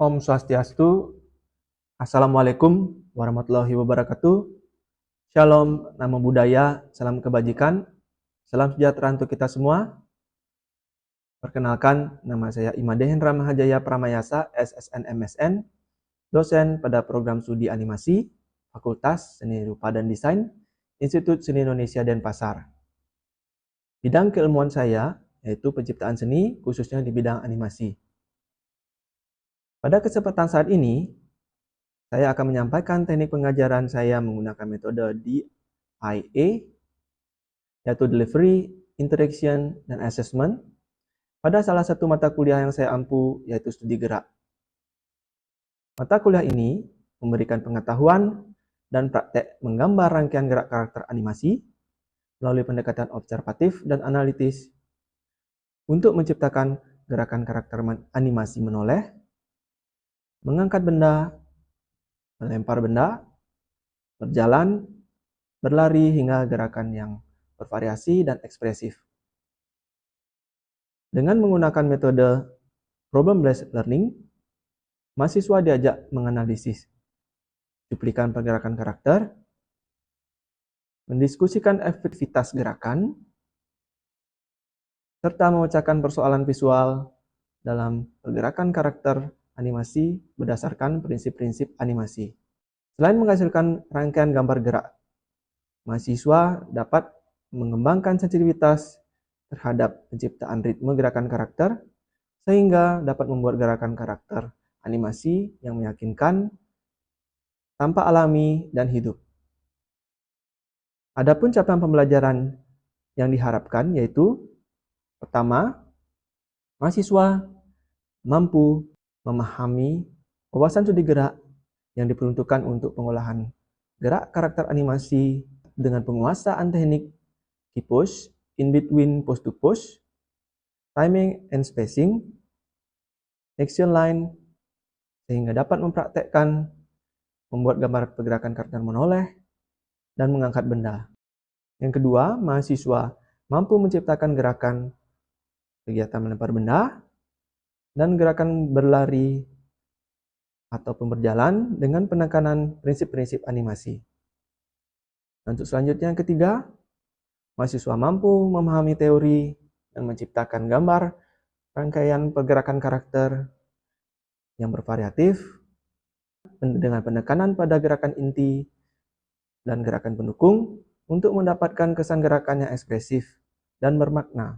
Om Swastiastu, Assalamualaikum warahmatullahi wabarakatuh. Shalom, namo budaya, salam kebajikan, salam sejahtera untuk kita semua. Perkenalkan, nama saya Imadehendra Mahajaya Pramayasa, SSN MSN, dosen pada program studi animasi, Fakultas Seni Rupa dan Desain, Institut Seni Indonesia Denpasar. Bidang keilmuan saya yaitu penciptaan seni, khususnya di bidang animasi. Pada kesempatan saat ini, saya akan menyampaikan teknik pengajaran saya menggunakan metode DIA, yaitu Delivery, Interaction, dan Assessment, pada salah satu mata kuliah yang saya ampu, yaitu studi gerak. Mata kuliah ini memberikan pengetahuan dan praktek menggambar rangkaian gerak karakter animasi melalui pendekatan observatif dan analitis untuk menciptakan gerakan karakter animasi menoleh, mengangkat benda, melempar benda, berjalan, berlari hingga gerakan yang bervariasi dan ekspresif. Dengan menggunakan metode problem-based learning, mahasiswa diajak menganalisis cuplikan pergerakan karakter, mendiskusikan efektivitas gerakan, serta memecahkan persoalan visual dalam pergerakan karakter animasi berdasarkan prinsip-prinsip animasi. Selain menghasilkan rangkaian gambar gerak, mahasiswa dapat mengembangkan sensitivitas terhadap penciptaan ritme gerakan karakter sehingga dapat membuat gerakan karakter animasi yang meyakinkan, tampak alami, dan hidup. Adapun capaian pembelajaran yang diharapkan yaitu: pertama, mahasiswa mampu memahami wawasan studi gerak yang diperuntukkan untuk pengolahan gerak karakter animasi dengan penguasaan teknik key push, in between pose to pose, timing and spacing, action line, sehingga dapat mempraktekkan membuat gambar pergerakan karakter menoleh dan mengangkat benda. Yang kedua, mahasiswa mampu menciptakan gerakan kegiatan melempar benda dan gerakan berlari ataupun berjalan dengan penekanan prinsip-prinsip animasi. Untuk selanjutnya yang ketiga, mahasiswa mampu memahami teori dan menciptakan gambar rangkaian pergerakan karakter yang bervariatif dengan penekanan pada gerakan inti dan gerakan pendukung untuk mendapatkan kesan gerakan yang ekspresif dan bermakna,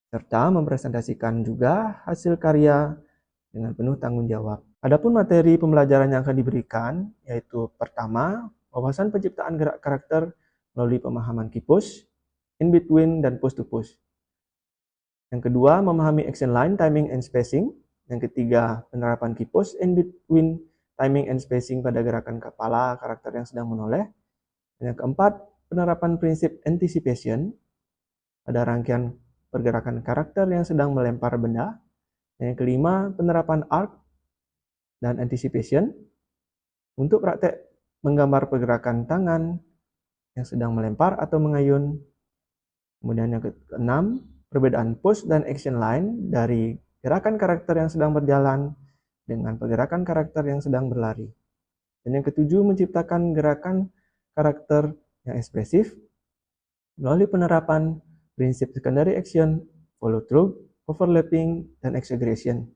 serta mempresentasikan juga hasil karya dengan penuh tanggung jawab. Adapun materi pembelajaran yang akan diberikan yaitu: pertama, wawasan penciptaan gerak karakter melalui pemahaman key push, in between, dan pose to pose. Yang kedua, memahami action line, timing, and spacing. Yang ketiga, penerapan key push, in between, timing, and spacing pada gerakan kepala karakter yang sedang menoleh. Dan yang keempat, penerapan prinsip anticipation pada rangkaian pergerakan karakter yang sedang melempar benda. Dan yang kelima, penerapan arc dan anticipation untuk praktek menggambar pergerakan tangan yang sedang melempar atau mengayun. Kemudian yang keenam, perbedaan pose dan action line dari gerakan karakter yang sedang berjalan dengan pergerakan karakter yang sedang berlari. Dan yang ketujuh, menciptakan gerakan karakter yang ekspresif melalui penerapan prinsip secondary action, follow through, overlapping, dan exaggeration.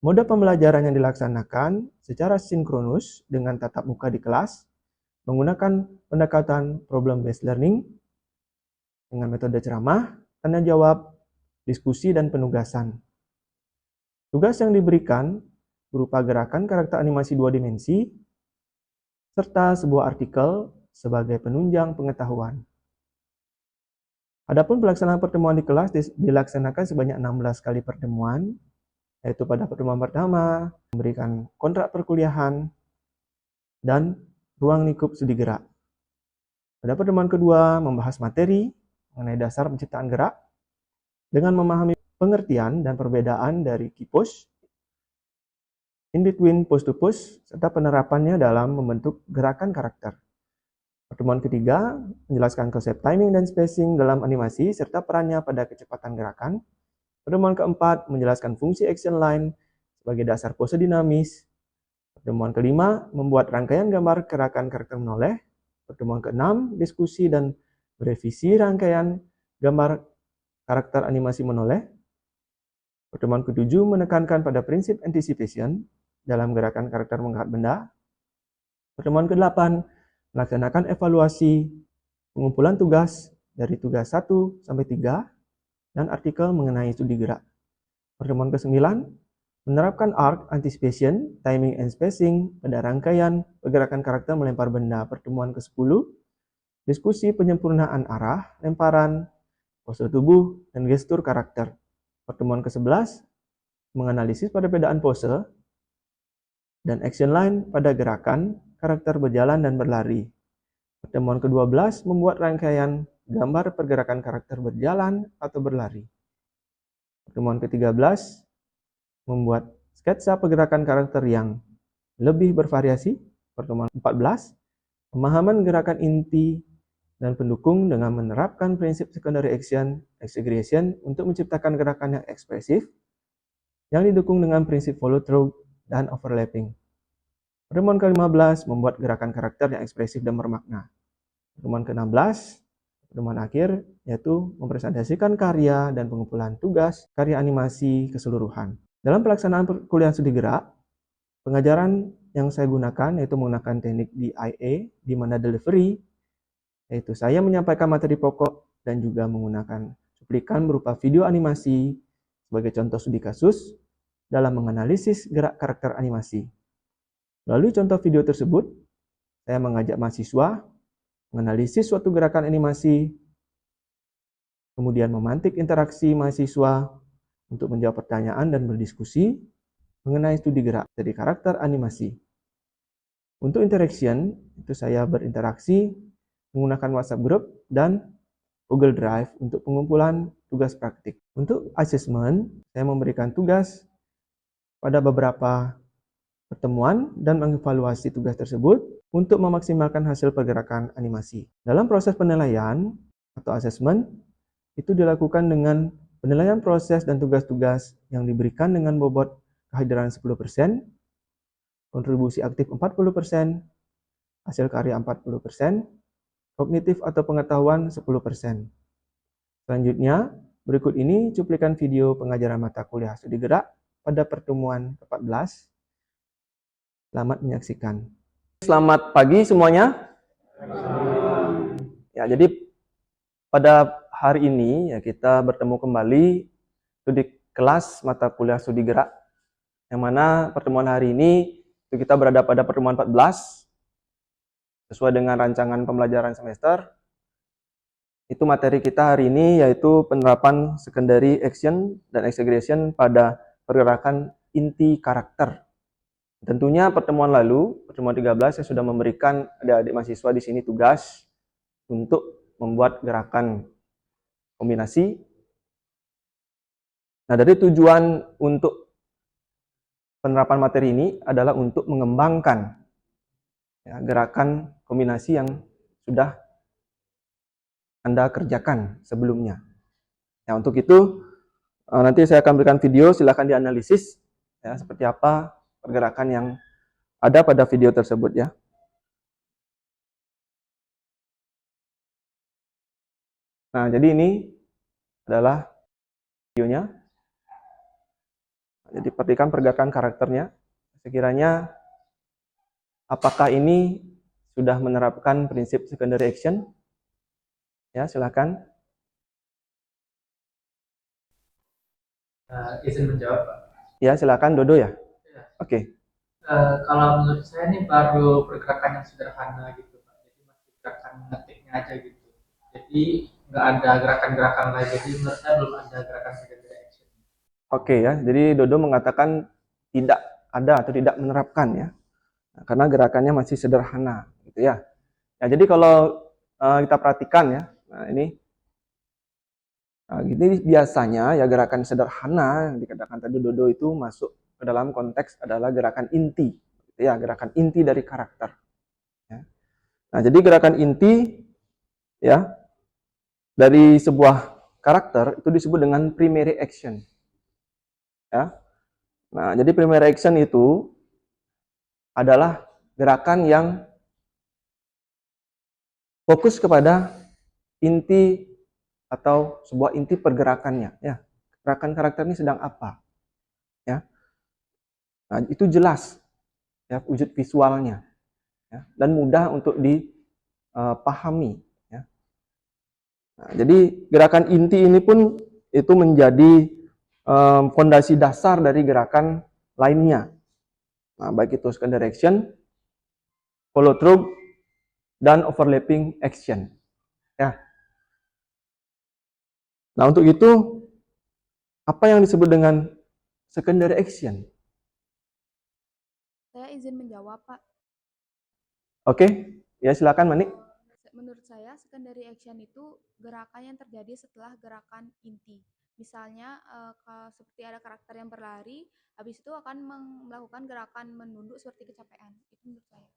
Mode pembelajaran yang dilaksanakan secara sinkronus dengan tatap muka di kelas menggunakan pendekatan problem-based learning dengan metode ceramah, tanya jawab, diskusi, dan penugasan. Tugas yang diberikan berupa gerakan karakter animasi 2 dimensi serta sebuah artikel sebagai penunjang pengetahuan. Adapun pelaksanaan pertemuan di kelas dilaksanakan sebanyak 16 kali pertemuan, yaitu pada pertemuan pertama memberikan kontrak perkuliahan dan ruang lingkup studi gerak. Pada pertemuan kedua membahas materi mengenai dasar penciptaan gerak dengan memahami pengertian dan perbedaan dari key push, in between, pose to pose, serta penerapannya dalam membentuk gerakan karakter. Pertemuan ketiga menjelaskan konsep timing dan spacing dalam animasi serta perannya pada kecepatan gerakan. Pertemuan keempat menjelaskan fungsi action line sebagai dasar pose dinamis. Pertemuan kelima membuat rangkaian gambar gerakan karakter menoleh. Pertemuan keenam diskusi dan merevisi rangkaian gambar karakter animasi menoleh. Pertemuan ketujuh menekankan pada prinsip anticipation dalam gerakan karakter mengangkat benda. Pertemuan ke-8 melaksanakan evaluasi pengumpulan tugas dari tugas 1 sampai 3 dan artikel mengenai studi gerak. Pertemuan ke-9 menerapkan arc anticipation, timing and spacing pada rangkaian pergerakan karakter melempar benda. Pertemuan ke-10 diskusi penyempurnaan arah, lemparan, pose tubuh, dan gestur karakter. Pertemuan ke-11 menganalisis perbedaan pose dan action line pada gerakan karakter berjalan dan berlari. Pertemuan ke-12 membuat rangkaian gambar pergerakan karakter berjalan atau berlari. Pertemuan ke-13 membuat sketsa pergerakan karakter yang lebih bervariasi. Pertemuan 14 pemahaman gerakan inti dan pendukung dengan menerapkan prinsip secondary action exaggeration untuk menciptakan gerakan yang ekspresif yang didukung dengan prinsip follow through dan overlapping. Pertemuan ke-15 membuat gerakan karakter yang ekspresif dan bermakna. Pertemuan ke-16, pertemuan akhir, yaitu mempresentasikan karya dan pengumpulan tugas karya animasi keseluruhan. Dalam pelaksanaan kuliah studi gerak, pengajaran yang saya gunakan yaitu menggunakan teknik DIA, di mana delivery, yaitu saya menyampaikan materi pokok dan juga menggunakan cuplikan berupa video animasi sebagai contoh studi kasus dalam menganalisis gerak karakter animasi. Melalui contoh video tersebut, saya mengajak mahasiswa menganalisis suatu gerakan animasi, kemudian memantik interaksi mahasiswa untuk menjawab pertanyaan dan berdiskusi mengenai studi gerak dari karakter animasi. Untuk interaction, itu saya berinteraksi menggunakan WhatsApp group dan Google Drive untuk pengumpulan tugas praktik. Untuk assessment, saya memberikan tugas pada beberapa pertemuan dan mengevaluasi tugas tersebut untuk memaksimalkan hasil pergerakan animasi. Dalam proses penilaian atau assessment, itu dilakukan dengan penilaian proses dan tugas-tugas yang diberikan dengan bobot kehadiran 10%, kontribusi aktif 40%, hasil karya 40%, kognitif atau pengetahuan 10%. Selanjutnya, berikut ini cuplikan video pengajaran mata kuliah studi gerak pada pertemuan ke-14. Selamat menyaksikan. Selamat pagi semuanya. Ya, jadi pada hari ini ya kita bertemu kembali di kelas mata kuliah studi gerak, yang mana pertemuan hari ini itu kita berada pada pertemuan 14 sesuai dengan rancangan pembelajaran semester. Itu materi kita hari ini yaitu penerapan secondary action dan exaggeration pada pergerakan inti karakter. Tentunya pertemuan lalu, pertemuan 13, saya sudah memberikan adik-adik mahasiswa di sini tugas untuk membuat gerakan kombinasi. Nah, dari tujuan untuk penerapan materi ini adalah untuk mengembangkan ya, gerakan kombinasi yang sudah Anda kerjakan sebelumnya. Ya, untuk itu nanti saya akan berikan video, silakan dianalisis ya, seperti apa pergerakan yang ada pada video tersebut ya. Nah, jadi ini adalah videonya. Jadi perhatikan pergerakan karakternya. Sekiranya apakah ini sudah menerapkan prinsip secondary action? Ya, silakan. Izin menjawab, Pak. Ya, silakan Dodo ya. Ya. Oke. Kalau menurut saya ini baru pergerakan yang sederhana gitu, Pak. Jadi masih gerakan ngetiknya aja gitu. Jadi nggak ada gerakan-gerakan lain. Jadi menurut saya belum ada gerakan secondary action. Oke ya. Jadi Dodo mengatakan tidak ada atau tidak menerapkan ya. Nah, karena gerakannya masih sederhana gitu ya. Ya, jadi kalau kita perhatikan ya. Nah, ini gini biasanya ya gerakan sederhana yang dikatakan tadi Dodo itu masuk ke dalam konteks adalah gerakan inti, gitu ya, gerakan inti dari karakter. Ya. Nah, jadi gerakan inti ya dari sebuah karakter itu disebut dengan primary action. ya. Nah, jadi primary action itu adalah gerakan yang fokus kepada inti atau sebuah inti pergerakannya, ya. Gerakan karakter ini sedang apa, ya. Nah, itu jelas, ya, wujud visualnya, ya, dan mudah untuk dipahami, ya. Nah, jadi gerakan inti ini pun itu menjadi fondasi dasar dari gerakan lainnya. Nah, baik itu secondary action, follow through, dan overlapping action, ya. Nah, untuk itu apa yang disebut dengan secondary action? Saya izin menjawab, Pak. Oke, ya silakan Manik. Menurut saya, secondary action itu gerakan yang terjadi setelah gerakan inti. Misalnya, seperti ada karakter yang berlari, habis itu akan melakukan gerakan menunduk seperti kecapean. Itu menurut saya.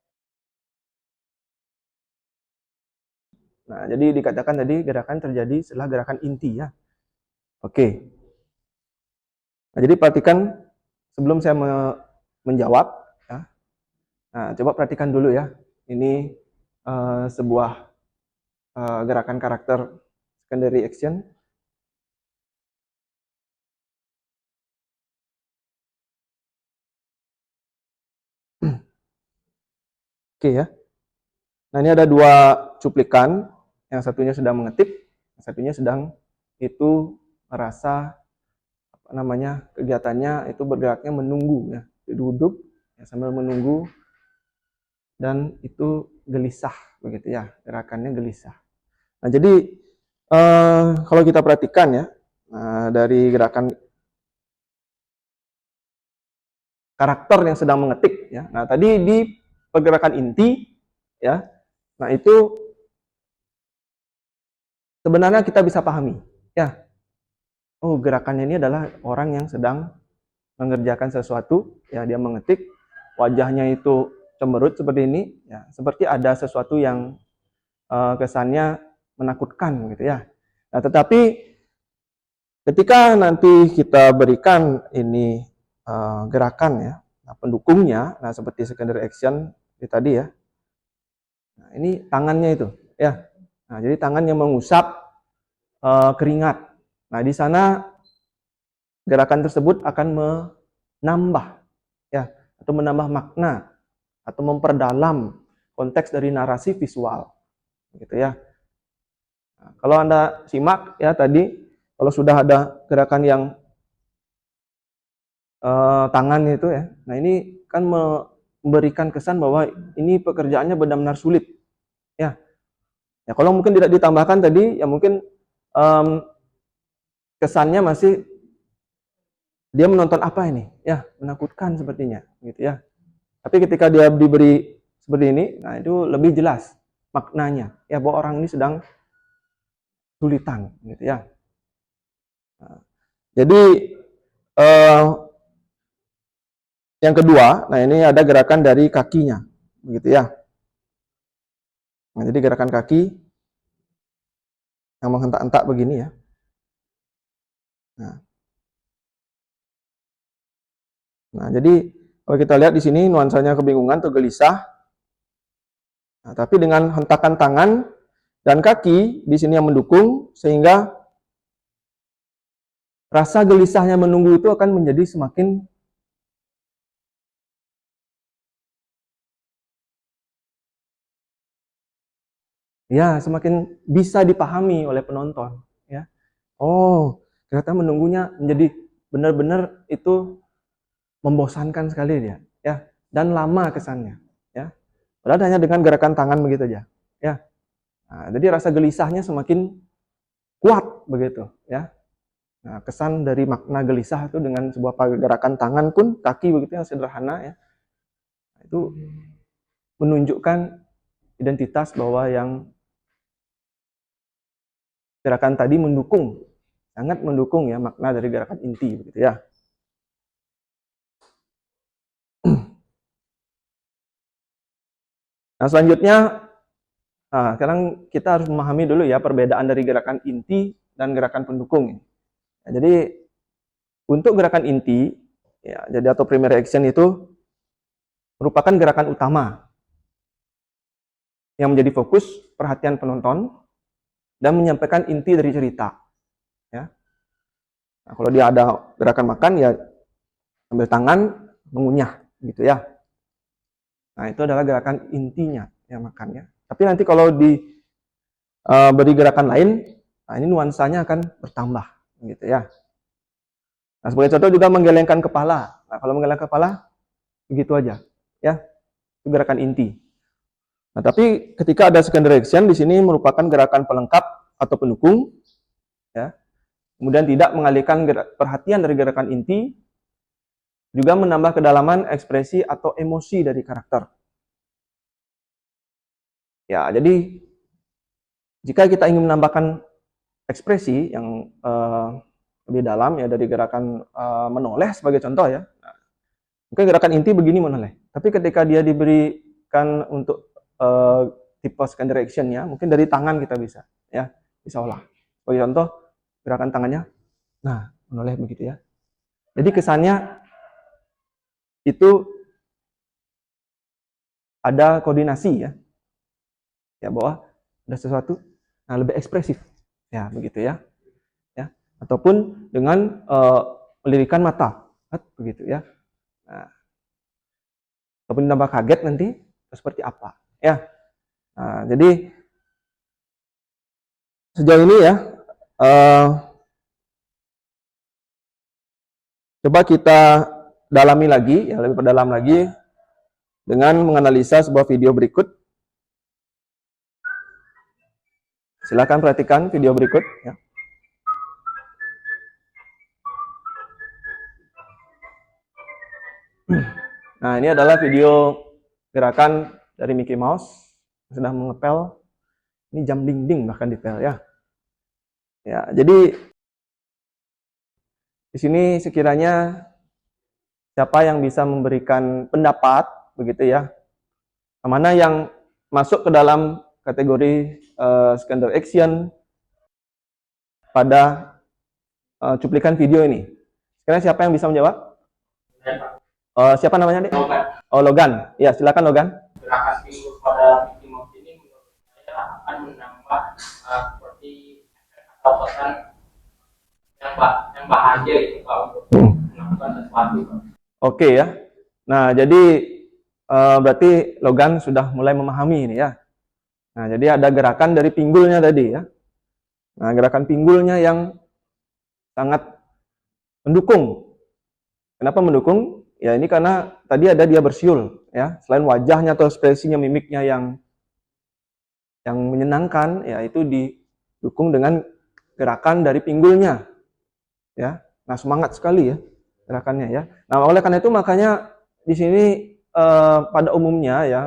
Nah, jadi dikatakan tadi gerakan terjadi setelah gerakan inti, ya. Oke. Nah, jadi perhatikan sebelum saya menjawab, ya. Nah, coba perhatikan dulu ya. Ini sebuah gerakan karakter secondary action. Oke ya. Nah, ini ada dua cuplikan. Yang satunya sedang mengetik, yang satunya sedang itu merasa apa namanya kegiatannya itu bergeraknya menunggu, ya, duduk ya, sambil menunggu, dan itu gelisah begitu ya, gerakannya gelisah. Nah, jadi kalau kita perhatikan ya, dari gerakan karakter yang sedang mengetik ya. Nah, tadi di pergerakan inti ya. Nah, itu sebenarnya kita bisa pahami ya. Oh, gerakannya ini adalah orang yang sedang mengerjakan sesuatu ya, dia mengetik, wajahnya itu cemberut seperti ini ya, seperti ada sesuatu yang kesannya menakutkan gitu ya. Nah, tetapi ketika nanti kita berikan ini gerakan ya, nah, pendukungnya, nah seperti secondary action tadi ya. Nah, ini tangannya itu ya. Nah, jadi tangan yang mengusap keringat. Nah, di sana gerakan tersebut akan menambah ya, atau menambah makna atau memperdalam konteks dari narasi visual gitu ya. Nah, kalau Anda simak ya tadi, kalau sudah ada gerakan yang tangan itu ya, nah ini kan memberikan kesan bahwa ini pekerjaannya benar-benar sulit ya. Ya kalau mungkin tidak ditambahkan tadi, ya mungkin kesannya masih dia menonton apa ini, ya menakutkan sepertinya, gitu ya. Tapi ketika dia diberi seperti ini, nah itu lebih jelas maknanya, ya bahwa orang ini sedang sulitan, gitu ya. Nah, jadi yang kedua, nah ini ada gerakan dari kakinya, begitu ya. Nah, jadi gerakan kaki yang menghentak-hentak begini ya. Nah, jadi kalau kita lihat di sini nuansanya kebingungan atau gelisah. Nah, tapi dengan hentakan tangan dan kaki di sini yang mendukung, sehingga rasa gelisahnya menunggu itu akan menjadi semakin ya, semakin bisa dipahami oleh penonton ya. Oh, ternyata menunggunya menjadi benar-benar itu membosankan sekali dia ya, dan lama kesannya ya. Padahal hanya dengan gerakan tangan begitu aja ya. Nah, jadi rasa gelisahnya semakin kuat begitu ya. Nah, kesan dari makna gelisah itu dengan sebuah gerakan tangan pun, kaki begitu yang sederhana ya, itu menunjukkan identitas bahwa yang gerakan tadi mendukung, sangat mendukung ya makna dari gerakan inti begitu ya. Nah, selanjutnya, sekarang kita harus memahami dulu ya perbedaan dari gerakan inti dan gerakan pendukung. Nah, jadi Untuk gerakan inti, ya, jadi atau primary action itu merupakan gerakan utama yang menjadi fokus perhatian penonton dan menyampaikan inti dari cerita. Ya. Nah, kalau dia ada gerakan makan, ya ambil tangan, mengunyah, gitu ya. Nah, itu adalah gerakan intinya yang makan ya. Tapi nanti kalau diberi gerakan lain, nah ini nuansanya akan bertambah, gitu ya. Nah, sebagai contoh juga menggelengkan kepala. Nah, kalau menggelengkan kepala, begitu aja, ya. Itu gerakan inti. Nah, tapi ketika ada secondary action, di sini merupakan gerakan pelengkap atau pendukung, ya. Kemudian tidak mengalihkan perhatian dari gerakan inti, juga menambah kedalaman ekspresi atau emosi dari karakter. Ya, jadi jika kita ingin menambahkan ekspresi yang lebih dalam ya dari gerakan menoleh sebagai contoh ya. Nah, mungkin gerakan inti begini menoleh. Tapi ketika dia diberikan untuk tipe secondary action ya, mungkin dari tangan kita bisa ya, bisa olah. Sebagai contoh gerakan tangannya, nah menoleh begitu ya. Jadi kesannya itu ada koordinasi ya bahwa ada sesuatu nah lebih ekspresif ya begitu ya. Ataupun dengan melirikan mata, begitu ya. Nah, ataupun tambah kaget nanti seperti apa, ya. Nah, jadi sejauh ini ya, coba kita dalami lagi, ya lebih perdalam lagi dengan menganalisa sebuah video berikut. Silakan perhatikan video berikut, ya. Nah, ini adalah video gerakan dari Mickey Mouse sedang mengepel. Ini jam dinding bahkan dipel ya. Ya, jadi di sini sekiranya siapa yang bisa memberikan pendapat begitu ya. Mana yang masuk ke dalam kategori secondary action pada cuplikan video ini. Sekarang siapa yang bisa menjawab? Siapa namanya, Dek? Logan. Oh, Logan. Ya, silakan Logan. Gerakan pinggul pada Mickey Mouse ini menurut saya akan menambah seperti atau pesan yang bahagia itu Pak untuk melakukan sesuatu Pak. Oke ya. Nah, jadi berarti Logan sudah mulai memahami ini ya. Nah, jadi ada gerakan dari pinggulnya tadi ya. Nah, gerakan pinggulnya yang sangat mendukung. Kenapa mendukung? Ya ini karena tadi ada dia bersiul ya. Selain wajahnya atau ekspresinya, mimiknya yang menyenangkan, ya itu didukung dengan gerakan dari pinggulnya. Ya. Nah, semangat sekali ya gerakannya ya. Nah, oleh karena itu makanya di sini pada umumnya ya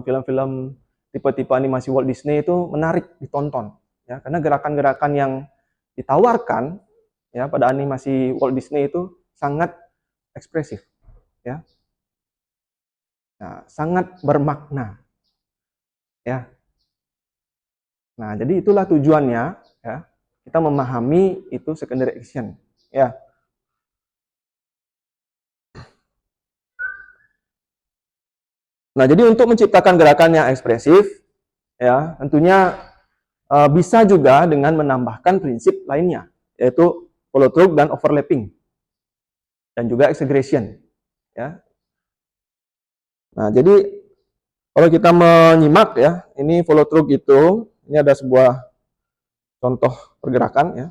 film-film tipe-tipe animasi Walt Disney itu menarik ditonton ya karena gerakan-gerakan yang ditawarkan ya pada animasi Walt Disney itu sangat ekspresif ya. Nah, sangat bermakna ya. Nah, jadi itulah tujuannya ya. Kita memahami itu secondary action ya. Nah, jadi untuk menciptakan gerakan yang ekspresif ya, tentunya bisa juga dengan menambahkan prinsip lainnya, yaitu follow through dan overlapping dan juga exaggeration ya. Nah, jadi kalau kita menyimak ya, ini follow through itu, ini ada sebuah contoh pergerakan ya.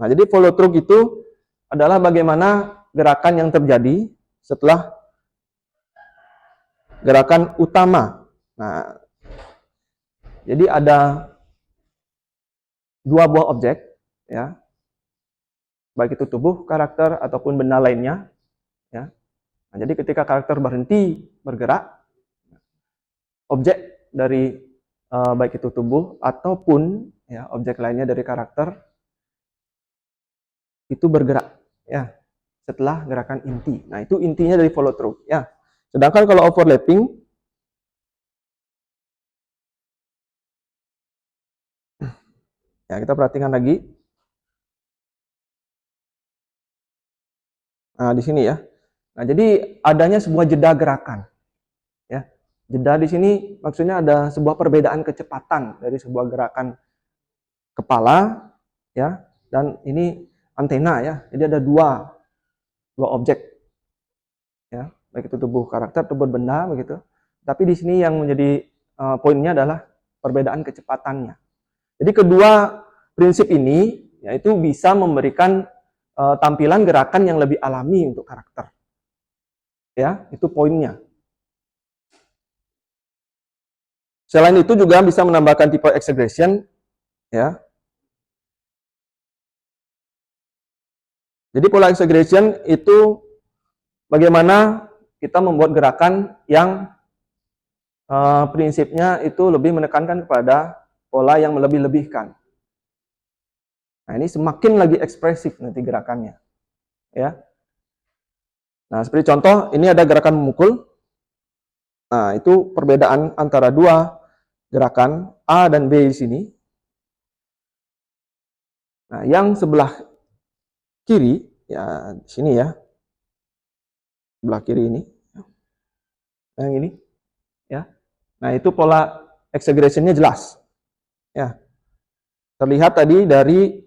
Nah, jadi follow through itu adalah bagaimana gerakan yang terjadi setelah gerakan utama. Nah, jadi ada dua buah objek ya. Baik itu tubuh, karakter ataupun benda lainnya ya. Nah, jadi ketika karakter berhenti bergerak, objek dari baik itu tubuh ataupun ya objek lainnya dari karakter itu bergerak ya setelah gerakan inti. Nah, itu intinya dari follow through ya. Sedangkan kalau overlapping ya kita perhatikan lagi. Nah, di sini ya. Nah, jadi adanya sebuah jeda gerakan. Ya. Jeda di sini maksudnya ada sebuah perbedaan kecepatan dari sebuah gerakan kepala ya, dan ini antena ya. Jadi ada dua objek ya, baik itu tubuh karakter, tubuh benda begitu. Tapi di sini yang menjadi poinnya adalah perbedaan kecepatannya. Jadi kedua prinsip ini yaitu bisa memberikan tampilan gerakan yang lebih alami untuk karakter. Ya, itu poinnya. Selain itu juga bisa menambahkan tipe exaggeration ya. Jadi pola exaggeration itu bagaimana kita membuat gerakan yang prinsipnya itu lebih menekankan kepada pola yang melebih-lebihkan. Nah, ini semakin lagi ekspresif nanti gerakannya. Ya. Nah, seperti contoh, ini ada gerakan memukul. Nah, itu perbedaan antara dua gerakan A dan B di sini. Nah, yang sebelah kiri, ya di sini ya. Sebelah kiri ini. Yang ini. Ya. Nah, itu pola exaggeration-nya jelas. Ya. Terlihat tadi dari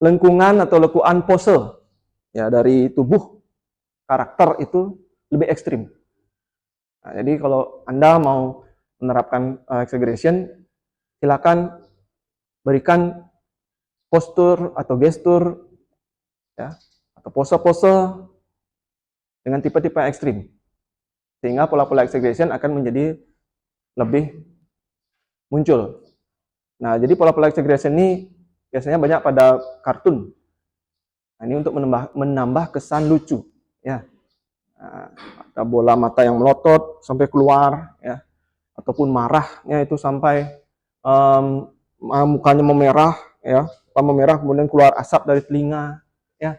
lengkungan atau lekuan pose ya dari tubuh karakter itu lebih ekstrim. Nah, jadi kalau Anda mau menerapkan exaggeration, silakan berikan postur atau gestur ya atau pose-pose dengan tipe-tipe ekstrim. Sehingga pola-pola exaggeration akan menjadi lebih muncul. Nah, jadi pola-pola exaggeration ini biasanya banyak pada kartun. Nah, ini untuk menambah kesan lucu, ya. Nah, ada bola mata yang melotot sampai keluar, ya, ataupun marahnya itu sampai mukanya memerah, ya, memerah kemudian keluar asap dari telinga, ya,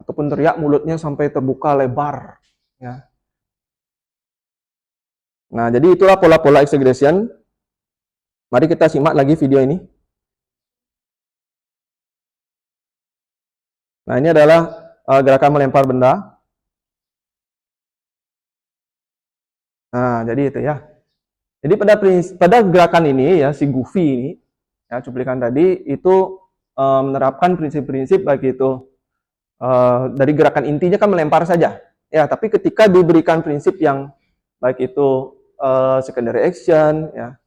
ataupun teriak mulutnya sampai terbuka lebar, ya. Nah, jadi itulah pola-pola exaggeration. Mari kita simak lagi video ini. Nah, ini adalah gerakan melempar benda. Nah, jadi itu ya. Jadi pada gerakan ini ya, si Goofy ini, ya, cuplikan tadi itu menerapkan prinsip-prinsip baik itu dari gerakan intinya kan melempar saja. Ya, tapi ketika diberikan prinsip yang baik itu secondary action, ya,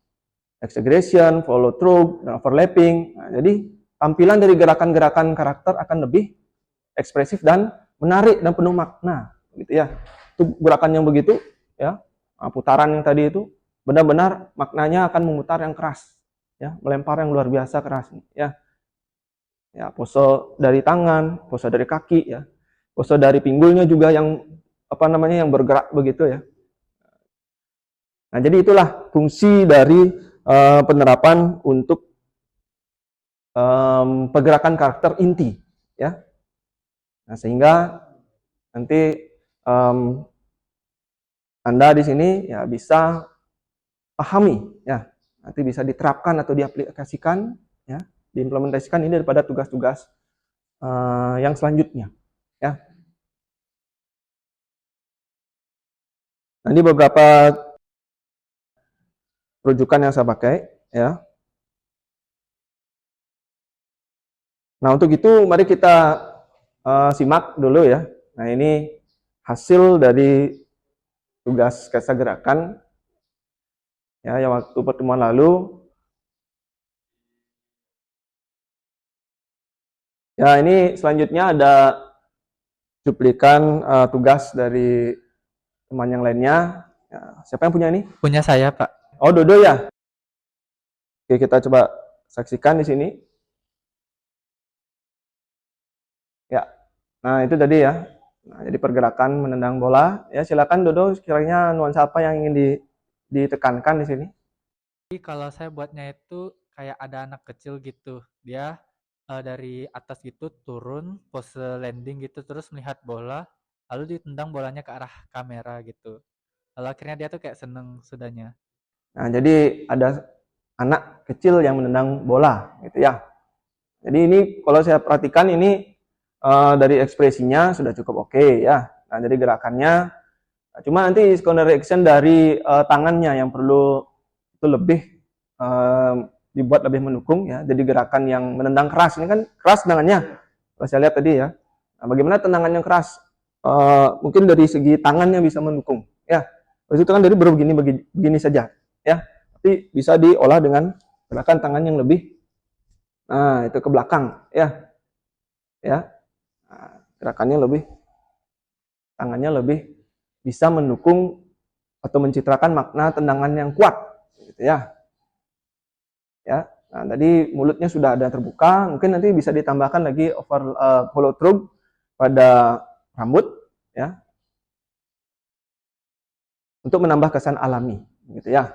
exaggeration, follow through, dan overlapping. Nah, jadi tampilan dari gerakan-gerakan karakter akan lebih ekspresif dan menarik dan penuh makna, gitu ya. Itu gerakan yang begitu, ya, putaran yang tadi itu benar-benar maknanya akan memutar yang keras, ya, melempar yang luar biasa keras, ya. Ya, pose dari tangan, pose dari kaki, ya, pose dari pinggulnya juga yang apa namanya yang bergerak begitu ya. Nah, jadi itulah fungsi dari penerapan untuk pergerakan karakter inti, ya. Nah, sehingga nanti Anda di sini ya bisa pahami, ya, nanti bisa diterapkan atau diaplikasikan, ya, diimplementasikan ini daripada tugas-tugas yang selanjutnya, ya. Nah, ini beberapa rujukan yang saya pakai, ya. Nah, untuk itu mari kita simak dulu ya. Nah, ini hasil dari tugas sketsa gerakan ya yang waktu pertemuan lalu. Ya, ini selanjutnya ada cuplikan tugas dari teman yang lainnya. Ya, siapa yang punya ini? Punya saya, Pak. Oh, Dodo ya. Oke, kita coba saksikan di sini. Ya. Nah, itu tadi ya. Nah, jadi pergerakan menendang bola. Ya, silakan Dodo, kiranya nuansa apa yang ingin ditekankan di sini? Jadi kalau saya buatnya itu kayak ada anak kecil gitu. Dia dari atas gitu turun pose landing gitu terus melihat bola lalu ditendang bolanya ke arah kamera gitu. Lalu akhirnya dia tuh kayak seneng sudahnya. Nah, jadi ada anak kecil yang menendang bola gitu ya. Jadi ini kalau saya perhatikan ini dari ekspresinya sudah cukup oke ya. Nah, dari gerakannya, cuma nanti secondary action dari tangannya yang perlu itu lebih dibuat lebih mendukung ya. Jadi gerakan yang menendang keras, ini kan keras tendangannya. Kalau saya lihat tadi ya. Nah, bagaimana tendangan yang keras? Mungkin dari segi tangannya bisa mendukung ya. Terus itu kan dari begini saja ya. Tapi bisa diolah dengan gerakan tangan yang lebih itu ke belakang ya. Ya. Nah, gerakannya lebih tangannya lebih bisa mendukung atau mencitrakan makna tendangan yang kuat gitu ya. Ya. Nah, tadi mulutnya sudah ada terbuka, mungkin nanti bisa ditambahkan lagi follow through pada rambut ya. Untuk menambah kesan alami gitu ya.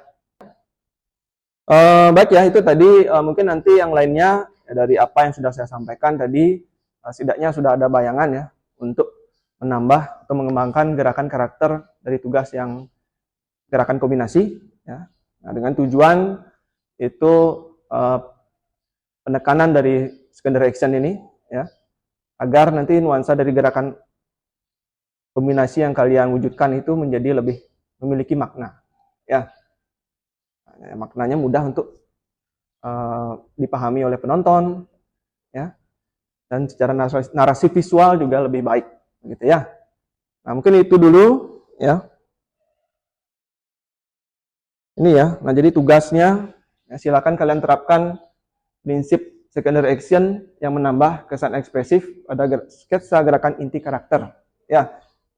Baik ya, itu tadi mungkin nanti yang lainnya ya, dari apa yang sudah saya sampaikan tadi setidaknya sudah ada bayangan ya untuk menambah atau mengembangkan gerakan karakter dari tugas yang gerakan kombinasi ya. Nah, dengan tujuan itu penekanan dari secondary action ini ya, agar nanti nuansa dari gerakan kombinasi yang kalian wujudkan itu menjadi lebih memiliki makna ya. Nah, maknanya mudah untuk dipahami oleh penonton ya, dan secara narasi visual juga lebih baik gitu ya. Nah, mungkin itu dulu ya. Ini ya. Nah, jadi tugasnya ya, silakan kalian terapkan prinsip secondary action yang menambah kesan ekspresif pada sketsa gerakan inti karakter ya.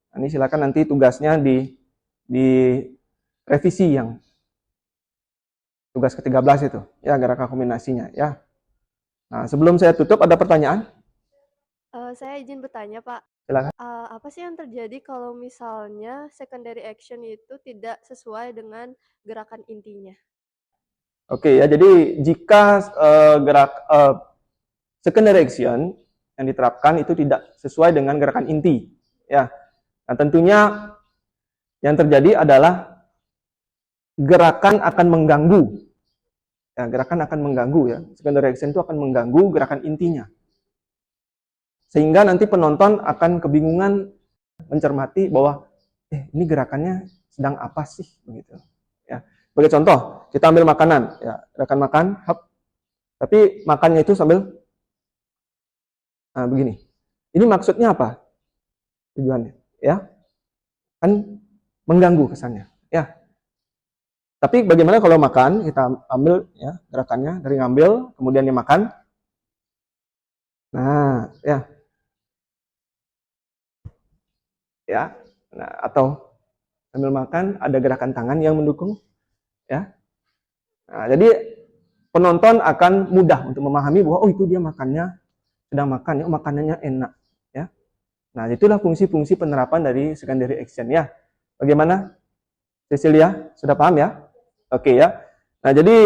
Nah, ini silakan nanti tugasnya di revisi yang tugas ke-13 itu ya, gerakan kombinasinya ya. Nah, sebelum saya tutup ada pertanyaan? Saya izin bertanya, Pak. Silakan. Apa sih yang terjadi kalau misalnya secondary action itu tidak sesuai dengan gerakan intinya? Oke ya, jadi jika secondary action yang diterapkan itu tidak sesuai dengan gerakan inti ya. Nah, tentunya yang terjadi adalah gerakan akan mengganggu. Ya, gerakan akan mengganggu ya. Secondary action itu akan mengganggu gerakan intinya. Sehingga nanti penonton akan kebingungan mencermati bahwa ini gerakannya sedang apa sih begitu. Ya. Sebagai contoh, kita ambil makanan ya, gerakan makan, hap. Tapi makannya itu sambil begini. Ini maksudnya apa? Tujuannya ya. Kan mengganggu kesannya ya. Tapi bagaimana kalau makan, kita ambil ya gerakannya dari ngambil, kemudian dimakan. Nah, ya. Ya. Nah, atau sambil makan ada gerakan tangan yang mendukung ya. Nah, jadi penonton akan mudah untuk memahami bahwa itu dia makannya sedang makan ya, makanannya enak ya. Nah, itulah fungsi-fungsi penerapan dari secondary action ya. Bagaimana? Cecilia, sudah paham ya? Oke ya. Nah, jadi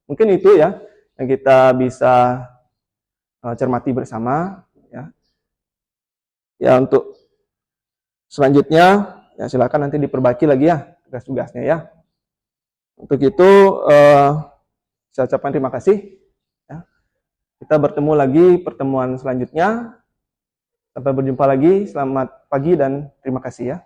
mungkin itu ya yang kita bisa cermati bersama ya. Ya, untuk selanjutnya ya silakan nanti diperbaiki lagi ya tugas-tugasnya ya. Untuk itu saya ucapkan terima kasih ya. Kita bertemu lagi pertemuan selanjutnya. Sampai berjumpa lagi. Selamat pagi dan terima kasih ya.